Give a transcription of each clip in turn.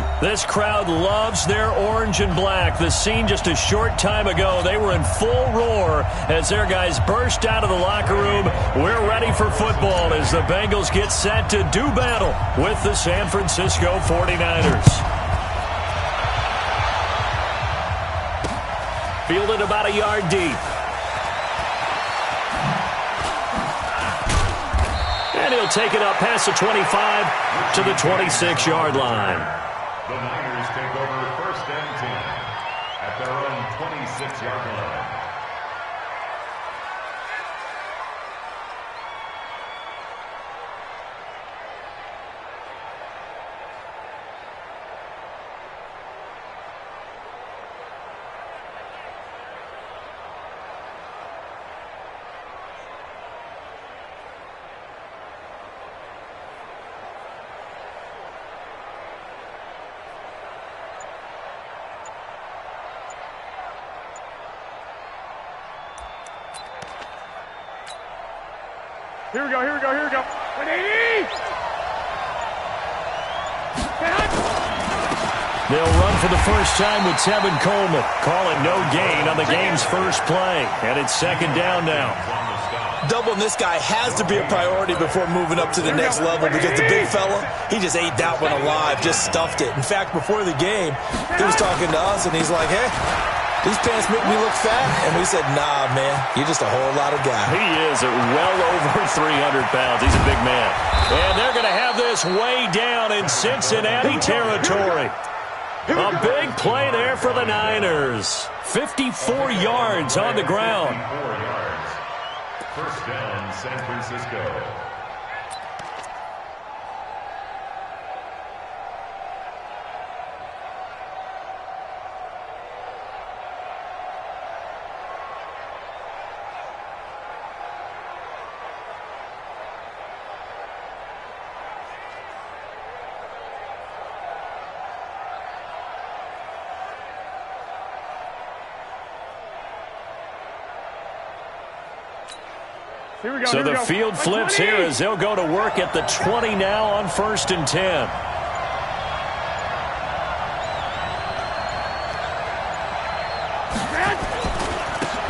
20. This crowd loves their orange and black. The scene just a short time ago, they were in full roar as their guys burst out of the locker room. We're ready for football as the Bengals get set to do battle with the San Francisco 49ers. Fielded about a yard deep. And he'll take it up past the 25 to the 26-yard line. The Niners take over 1st and 10 at their own 26-yard line. Here we go. 180! They'll run for the first time with Tevin Coleman. Call it no gain on the game's first play. And it's 2nd down now. Doubling this guy has to be a priority before moving up to the next level because the big fella, he just ate that one alive, just stuffed it. In fact, before the game, he was talking to us, and he's like, hey, these pants make me look fat. And we said, nah, man, you're just a whole lot of guy. He is at well over 300 pounds. He's a big man. And they're going to have this way down in Cincinnati territory. A big play there for the Niners. 54 yards on the ground. 54 yards. 1st down, San Francisco. So the field flips here as they'll go to work at the 20 now on 1st and 10.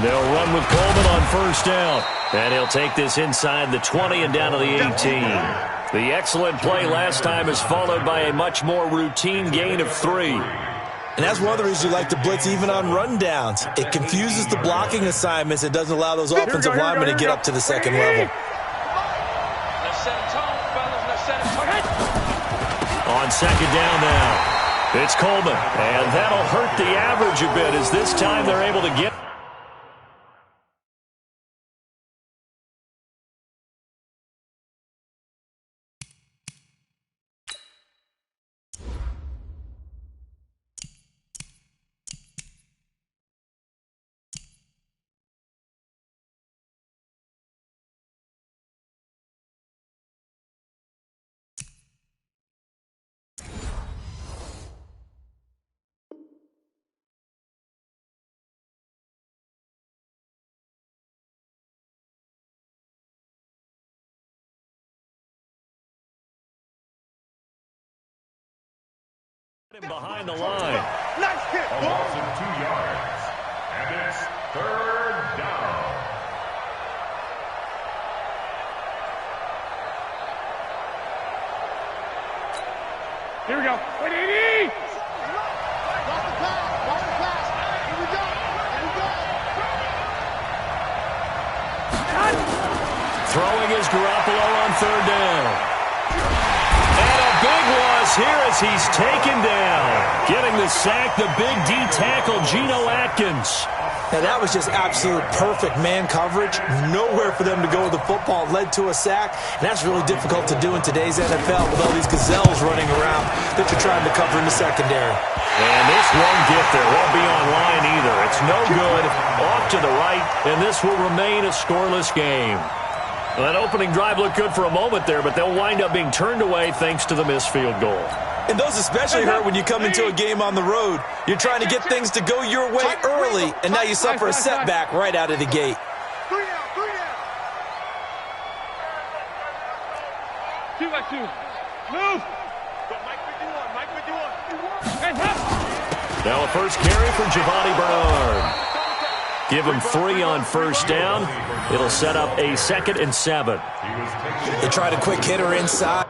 They'll run with Coleman on 1st down. And he'll take this inside the 20 and down to the 18. The excellent play last time is followed by a much more routine gain of 3. And that's one of the reasons you like to blitz even on rundowns. It confuses the blocking assignments. It doesn't allow those offensive linemen to get up to the second level. On 2nd down now, it's Coleman. And that'll hurt the average a bit as this time they're able to get. Behind the line. Nice hit. A loss of 2 yards. And it's 3rd down. Here we go. 180! Throwing is Garoppolo on 3rd down. And a big loss here as he's taken down. Getting the sack, the big D tackle, Geno Atkins. Now, that was just absolute perfect man coverage. Nowhere for them to go with the football. Led to a sack, and that's really difficult to do in today's NFL with all these gazelles running around that you're trying to cover in the secondary. And this won't get there. Won't be online either. It's no good. Off to the right, and this will remain a scoreless game. Well, that opening drive looked good for a moment there, but they'll wind up being turned away thanks to the missed field goal. And those especially hurt when you come into a game on the road. You're trying to get things to go your way early, and now you suffer a setback right out of the gate. 2 by 2. Move! Mike with you on. Now a first carry for Giovanni Bernard. Give him 3 on first down. It'll set up a 2nd and 7. They tried a quick hitter inside.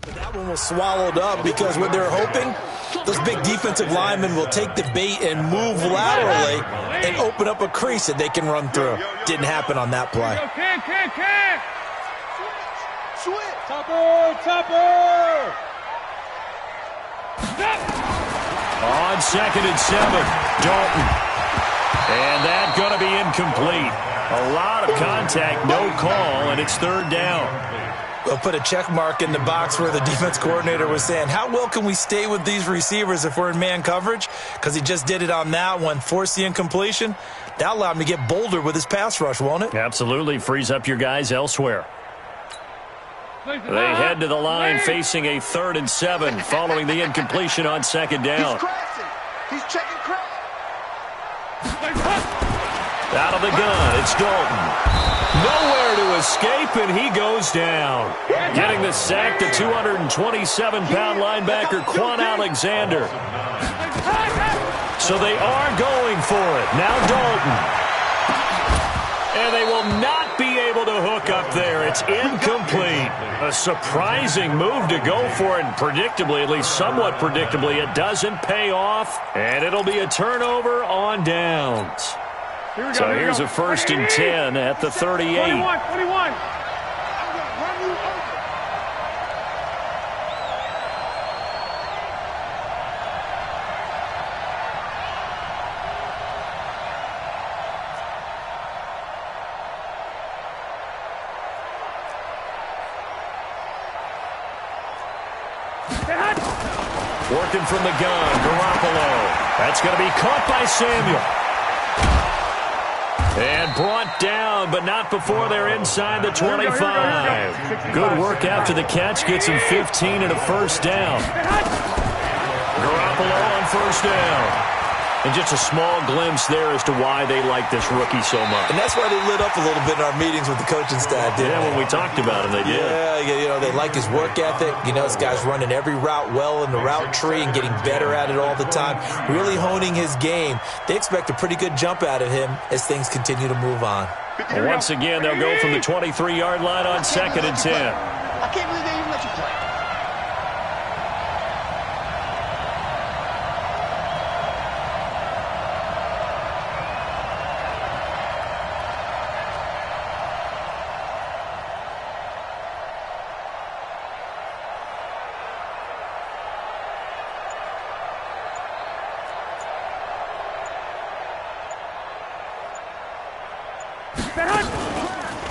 But that one was swallowed up because what they're hoping, those big defensive linemen will take the bait and move laterally and open up a crease that they can run through. Didn't happen on that play. Switch. Topper. On 2nd and 7, Dalton. And that's going to be incomplete. A lot of contact, no call, and it's 3rd down. We'll put a check mark in the box where the defense coordinator was saying, how well can we stay with these receivers if we're in man coverage? Because he just did it on that one, forced the incompletion. That allowed him to get bolder with his pass rush, won't it? Absolutely. Frees up your guys elsewhere. They head to the line facing a 3rd and 7 following the incompletion on 2nd down. He's checking crap. Out of the gun, it's Dalton. Nowhere to escape, and he goes down. Getting the sack, the 227-pound linebacker, Quan Alexander. So they are going for it. Now Dalton. And they will not be able to hook up there. It's incomplete. A surprising move to go for it, and predictably, at least somewhat predictably, it doesn't pay off, and it'll be a turnover on downs. So here's a 1st and 10 at the 38. 21. Working from the gun, Garoppolo. That's going to be caught by Samuel. And brought down, but not before they're inside the 25. Good work after the catch. Gets him 15 and a 1st down. Garoppolo on 1st down. And just a small glimpse there as to why they like this rookie so much. And that's why they lit up a little bit in our meetings with the coaching staff, didn't they? When we talked about him, they did. Yeah, they like his work ethic. This guy's running every route well in the route tree and getting better at it all the time, really honing his game. They expect a pretty good jump out of him as things continue to move on. And once again, they'll go from the 23-yard line on 2nd and 10. I can't believe they even let you play.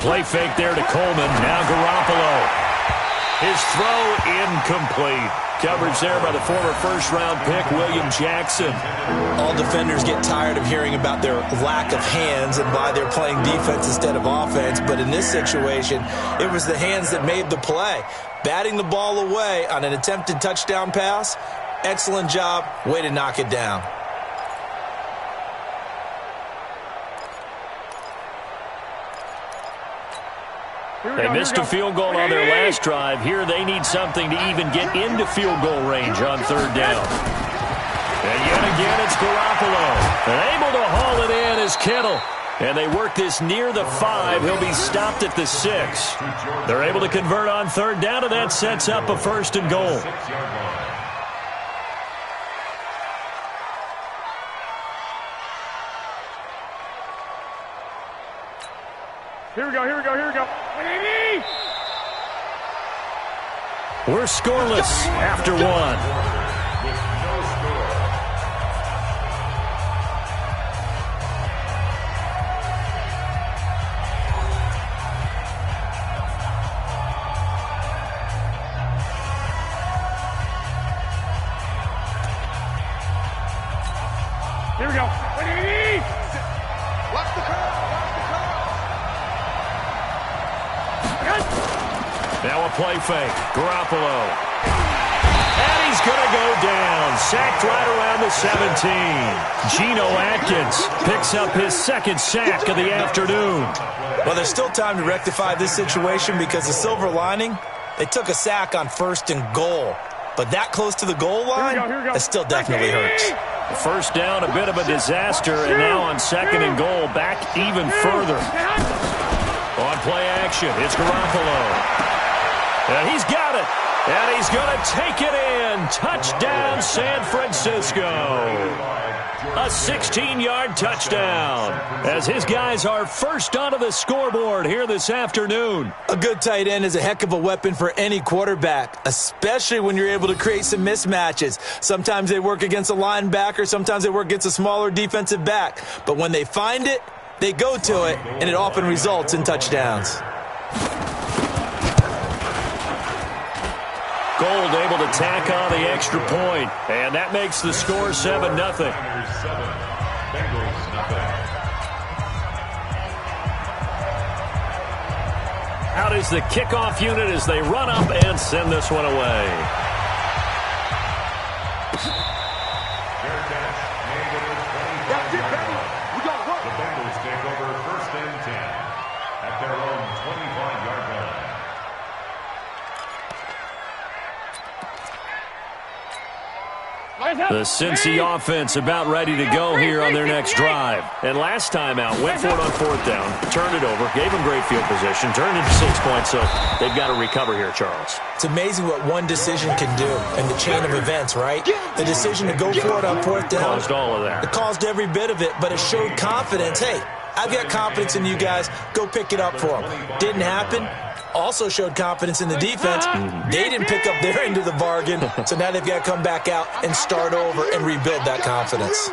Play fake there to Coleman. Now Garoppolo. His throw incomplete. Coverage there by the former first-round pick, William Jackson. All defenders get tired of hearing about their lack of hands and why they're playing defense instead of offense. But in this situation, it was the hands that made the play. Batting the ball away on an attempted touchdown pass. Excellent job. Way to knock it down. They missed a field goal on their last drive. Here they need something to even get into field goal range on 3rd down. And yet again, it's Garoppolo. And able to haul it in is Kittle. And they work this near the 5. He'll be stopped at the 6. They're able to convert on 3rd down, and that sets up a 1st and goal. Here we go. We're scoreless after one. Here we go. Watch the curve. Now a play fake. Garoppolo. And he's going to go down. Sacked right around the 17. Geno Atkins picks up his second sack of the afternoon. Well, there's still time to rectify this situation because the silver lining, they took a sack on 1st and goal. But that close to the goal line, that still definitely hurts. First down, a bit of a disaster, and now on 2nd and goal, back even further. On play action, it's Garoppolo. And he's got it. And he's going to take it in. Touchdown, San Francisco. A 16-yard touchdown as his guys are first onto the scoreboard here this afternoon. A good tight end is a heck of a weapon for any quarterback, especially when you're able to create some mismatches. Sometimes they work against a linebacker, sometimes they work against a smaller defensive back. But when they find it, they go to it, and it often results in touchdowns. Gold able to tack on the extra point, and that makes the score 7-0. Out is the kickoff unit as they run up and send this one away. That's it, baby. We got work. The Bengals take over 1st and 10 at their own 25-yard line. The Cincy offense about ready to go here on their next drive. And last time out, went for it on 4th down, turned it over, gave them great field position, turned into 6 points, so they've got to recover here, Charles. It's amazing what one decision can do in the chain of events, right? The decision to go for it on 4th down. Caused all of that. It caused every bit of it, but it showed confidence. Hey, I've got confidence in you guys. Go pick it up for them. Didn't happen. Also showed confidence in the defense. They didn't pick up their end of the bargain, so now they've got to come back out and start over and rebuild that confidence.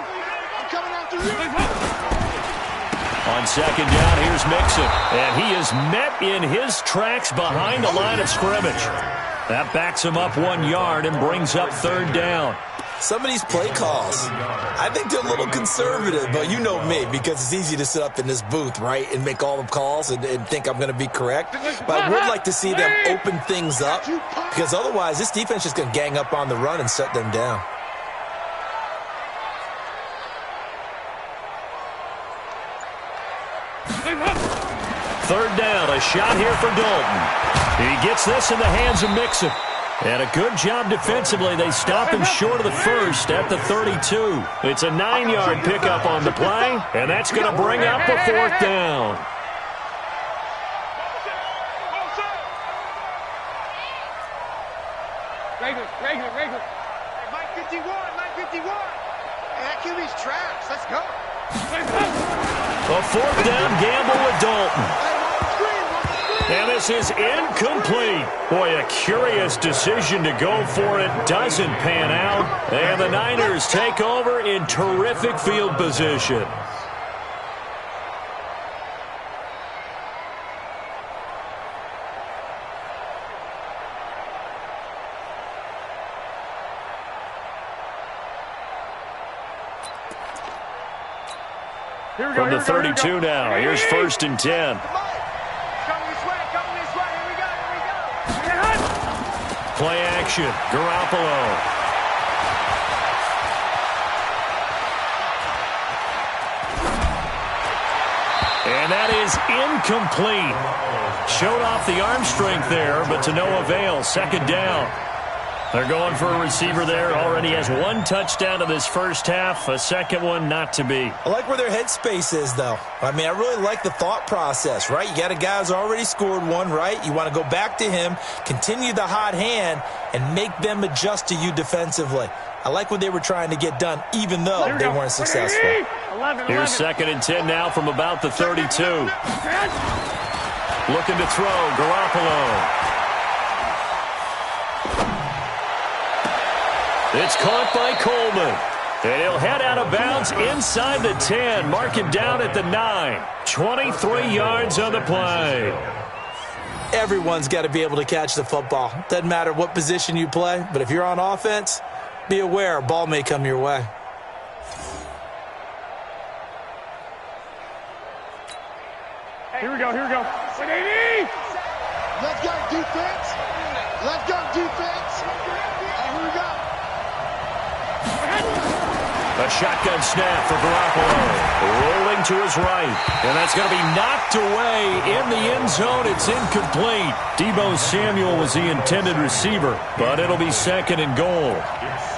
On 2nd down, here's Mixon, and he is met in his tracks behind the line of scrimmage. That backs him up 1 yard and brings up 3rd down. Some of these play calls, I think they're a little conservative, but you know me, because it's easy to sit up in this booth, right, and make all the calls and think I'm going to be correct. But I would like to see them open things up, because otherwise this defense is going to gang up on the run and shut them down. Third down, a shot here for Dalton. He gets this in the hands of Mixon. And a good job defensively. They stop him short of the first at the 32. It's a 9-yard pickup on the play, and that's going to bring up a 4th down. Regular. Hey, Mike 51. Hey, that QB's trash. Let's go. A 4th down gamble with Dalton. And this is incomplete. Boy, a curious decision to go for it. Doesn't pan out. And the Niners take over in terrific field position. From the 32 now, here's 1st and 10. Play action, Garoppolo. And that is incomplete. Showed off the arm strength there, but to no avail. 2nd down. They're going for a receiver there. Already has 1 touchdown in this first half. A second one not to be. I like where their headspace is, though. I mean, I really like the thought process, right? You got a guy who's already scored 1, right? You want to go back to him, continue the hot hand, and make them adjust to you defensively. I like what they were trying to get done, even though they weren't successful. Here's 2nd and 10 now from about the 32. Looking to throw, Garoppolo. It's caught by Coleman. And he'll head out of bounds inside the 10, marking down at the 9. 23 yards on the play. Everyone's got to be able to catch the football. Doesn't matter what position you play, but if you're on offense, be aware a ball may come your way. Here we go. Let's go, defense. And here we go. A shotgun snap for Garoppolo. Rolling to his right. And that's going to be knocked away in the end zone. It's incomplete. Deebo Samuel was the intended receiver, but it'll be second and goal.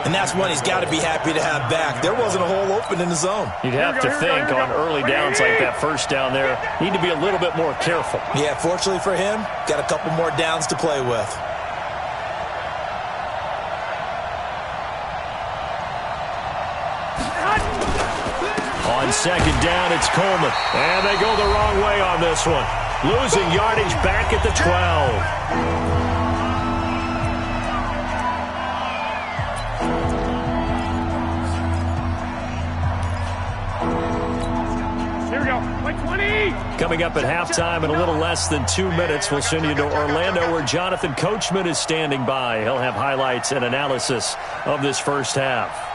And that's one he's got to be happy to have back. There wasn't a hole open in the zone. You'd have to think on early downs like that first down there, need to be a little bit more careful. Yeah, fortunately for him, got a couple more downs to play with. On second down, it's Coleman. And they go the wrong way on this one. Losing yardage back at the 12. Coming up at halftime in a little less than 2 minutes, we'll send you to Orlando where Jonathan Coachman is standing by. He'll have highlights and analysis of this first half.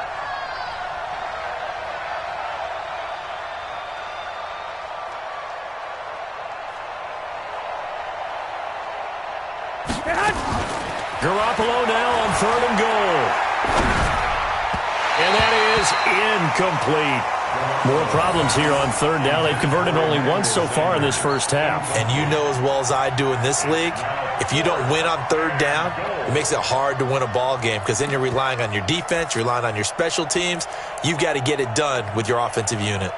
Garoppolo now on 3rd and goal. And that is incomplete. More problems here on 3rd down. They've converted only once so far in this first half. And you know as well as I do in this league, if you don't win on 3rd down, it makes it hard to win a ball game because then you're relying on your defense, you're relying on your special teams. You've got to get it done with your offensive unit.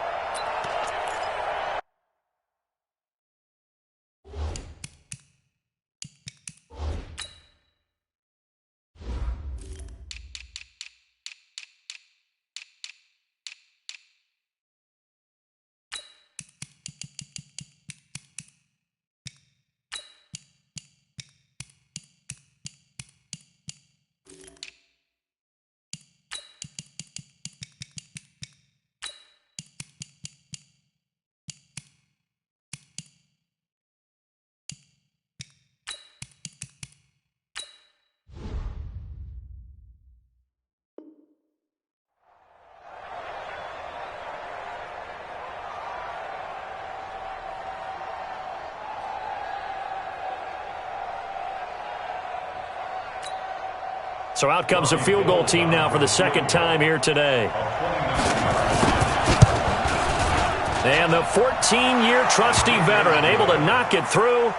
So out comes a field goal team now for the second time here today. And the 14-year trusty veteran able to knock it through.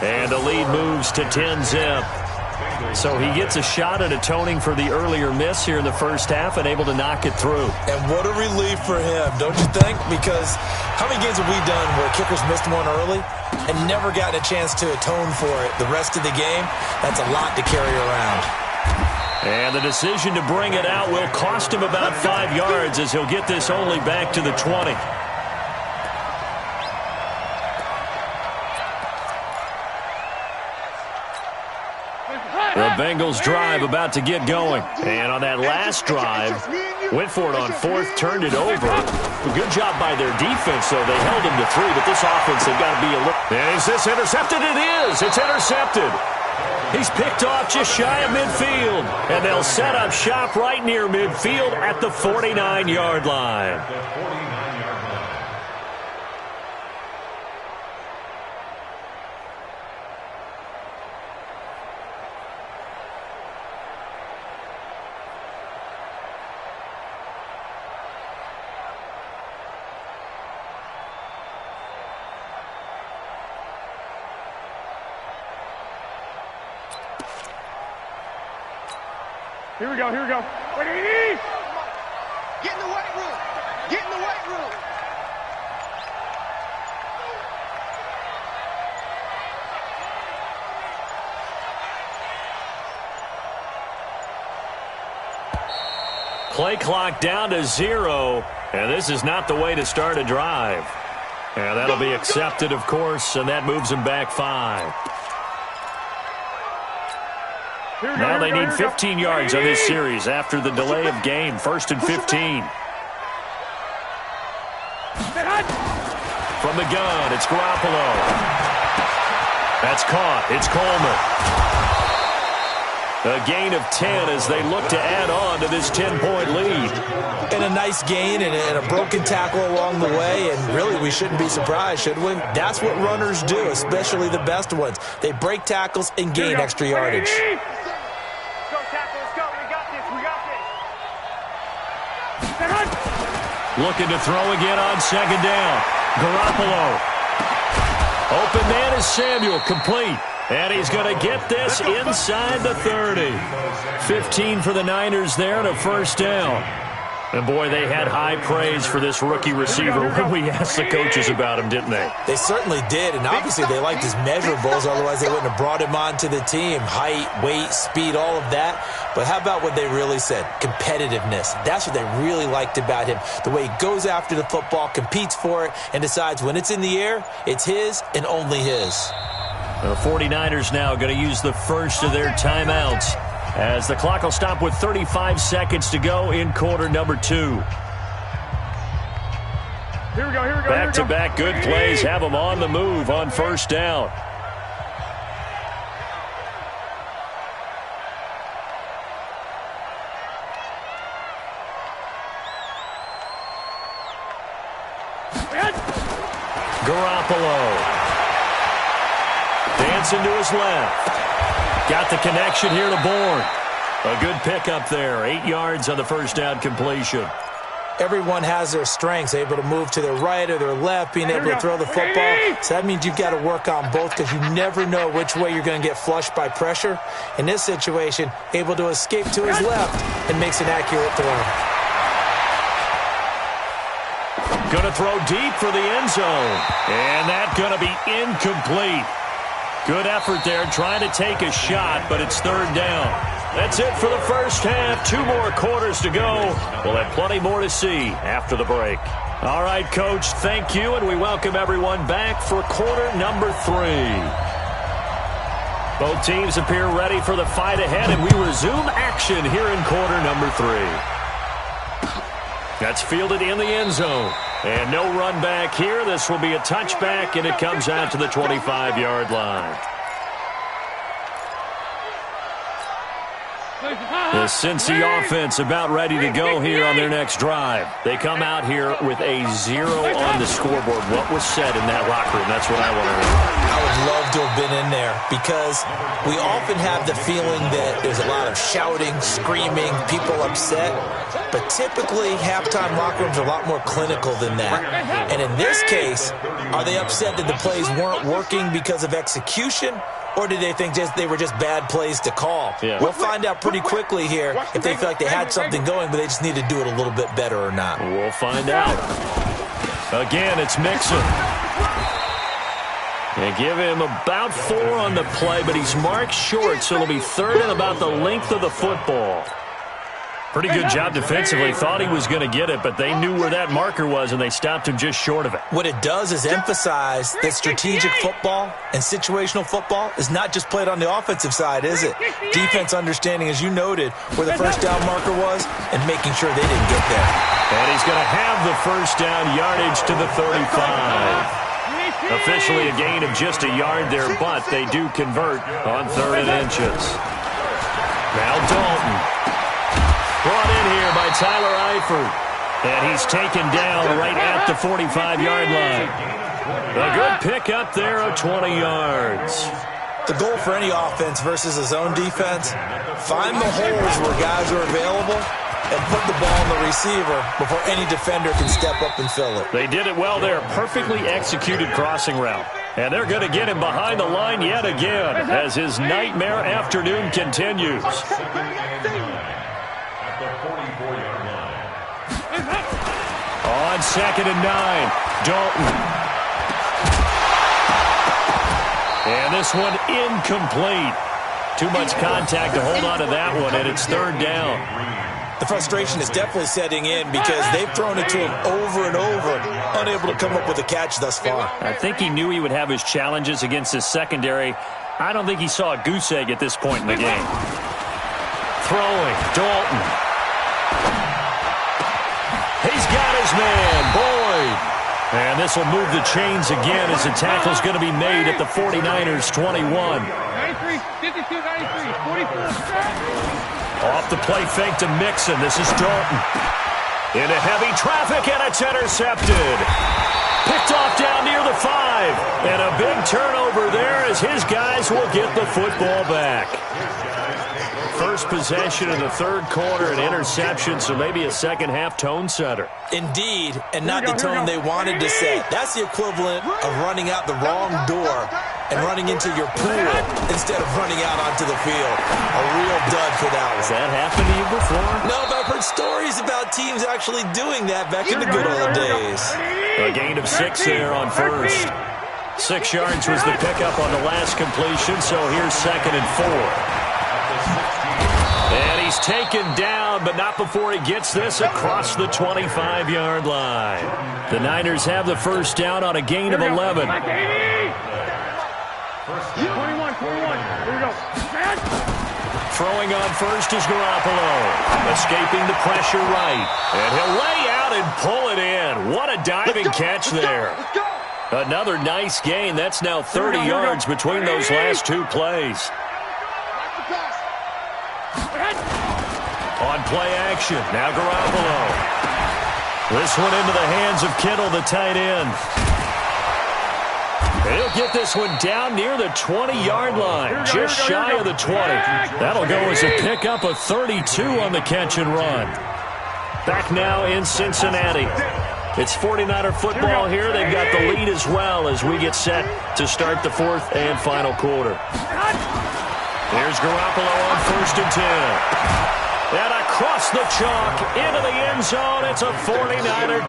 And the lead moves to 10-zip. So he gets a shot at atoning for the earlier miss here in the first half and able to knock it through. And what a relief for him, don't you think? Because how many games have we done where kickers missed one early and never gotten a chance to atone for it the rest of the game? That's a lot to carry around. And the decision to bring it out will cost him about 5 yards as he'll get this only back to the 20. The Bengals drive about to get going. And on that last drive, went for it on 4th, turned it over. A good job by their defense, though. They held him to 3, but this offense, they've got to be a little... And is this intercepted? It is. It's intercepted. He's picked off just shy of midfield. And they'll set up shop right near midfield at the 49-yard line. Here we go. Get in the weight room. Get in the weight room. Play clock down to 0, and this is not the way to start a drive. And that'll be accepted, of course, and that moves him back 5. Now they need 15 yards on this series after the delay of game. 1st and 15. From the gun, it's Garoppolo. That's caught. It's Coleman. A gain of 10 as they look to add on to this 10-point lead. And a nice gain and a broken tackle along the way, and really we shouldn't be surprised, should we? That's what runners do, especially the best ones. They break tackles and gain extra yardage. Looking to throw again on 2nd down. Garoppolo. Open man is Samuel, complete. And he's going to get this inside the 30. 15 for the Niners there and a 1st down. And, boy, they had high praise for this rookie receiver when we asked the coaches about him, didn't they? They certainly did, and obviously they liked his measurables, otherwise they wouldn't have brought him onto the team. Height, weight, speed, all of that. But how about what they really said? Competitiveness. That's what they really liked about him. The way he goes after the football, competes for it, and decides when it's in the air, it's his and only his. The 49ers now going to use the first of their timeouts as the clock will stop with 35 seconds to go in quarter number 2. Here we go. Back-to-back good plays have them on the move on 1st down. Garoppolo. Dancing to his left. Got the connection here to Bourne. A good pickup there. 8 yards on the 1st down completion. Everyone has their strengths, able to move to their right or their left, being able to throw the football. So that means you've got to work on both because you never know which way you're going to get flushed by pressure. In this situation, able to escape to his left and makes an accurate throw. Going to throw deep for the end zone. And that's going to be incomplete. Good effort there, trying to take a shot, but it's 3rd down. That's it for the 1st half. 2 more quarters to go. We'll have plenty more to see after the break. All right, Coach, thank you, and we welcome everyone back for quarter number 3. Both teams appear ready for the fight ahead, and we resume action here in quarter number 3. That's fielded in the end zone. And no run back here. This will be a touchback, and it comes out to the 25-yard line. The Cincy offense about ready to go here on their next drive. They come out here with a 0 on the scoreboard. What was said in that locker room? That's what I want to know. I would love to have been in there because we often have the feeling that there's a lot of shouting, screaming, people upset. But typically, halftime locker rooms are a lot more clinical than that. And in this case, are they upset that the plays weren't working because of execution? Or did they think they were just bad plays to call? Yeah. We'll find out pretty quickly here if they feel like they had something going, but they just need to do it a little bit better or not. We'll find out. Again, it's Mixon. They give him about 4 on the play, but he's marked short, so it'll be 3rd and about the length of the football. Pretty good job defensively. Thought he was going to get it, but they knew where that marker was, and they stopped him just short of it. What it does is emphasize that strategic football and situational football is not just played on the offensive side, is it? Defense understanding, as you noted, where the 1st down marker was and making sure they didn't get there. And he's going to have the 1st down yardage to the 35. Officially a gain of just a yard there, but they do convert on 3rd and inches. Now Dalton. Brought in here by Tyler Eifert. And he's taken down right at the 45-yard line. A good pickup there of 20 yards. The goal for any offense versus a zone defense, find the holes where guys are available and put the ball on the receiver before any defender can step up and fill it. They did it well there. Perfectly executed crossing route. And they're going to get him behind the line yet again as his nightmare afternoon continues. On 2nd and 9, Dalton. And this one incomplete. Too much contact to hold on to that one, and it's 3rd down. The frustration is definitely setting in because they've thrown it to him over and over, unable to come up with a catch thus far. I think he knew he would have his challenges against his secondary. I don't think he saw a goose egg at this point in the game. throwing. Dalton. He's got his man, Boyd. And this will move the chains again as the tackle's going to be made at the 49ers' 21. 93, 52, 93, 44. Off the play fake to Mixon. This is Dalton. Into heavy traffic, and it's intercepted. Picked off down near the 5. And a big turnover there as his guys will get the football back. First possession in the third quarter, an interception, so maybe a second-half tone setter. Indeed, and not the tone they wanted to set. That's the equivalent of running out the wrong door and running into your pool instead of running out onto the field. A real dud for that one. Has that happened to you before? No, but I've heard stories about teams actually doing that back in the good old days. A gain of 6 there on first. 6 yards was the pickup on the last completion, so here's 2nd and 4. And he's taken down, but not before he gets this across the 25-yard line. The Niners have the first down on a gain of 11. 21, 21. Here we go. Throwing on first is Garoppolo. Escaping the pressure right. And he'll lay out and pull it in. What a diving catch there. Another nice gain. That's now 30 yards between those last 2 plays. On play action, now Garoppolo. This one into the hands of Kittle, the tight end. He'll get this one down near the 20-yard line, just shy of the 20. That'll go as a pickup of 32 on the catch and run. Back now in Cincinnati. It's 49er football here. They've got the lead as well as we get set to start the 4th and final quarter. Here's Garoppolo on 1st and 10. And across the chalk into the end zone. It's a 49er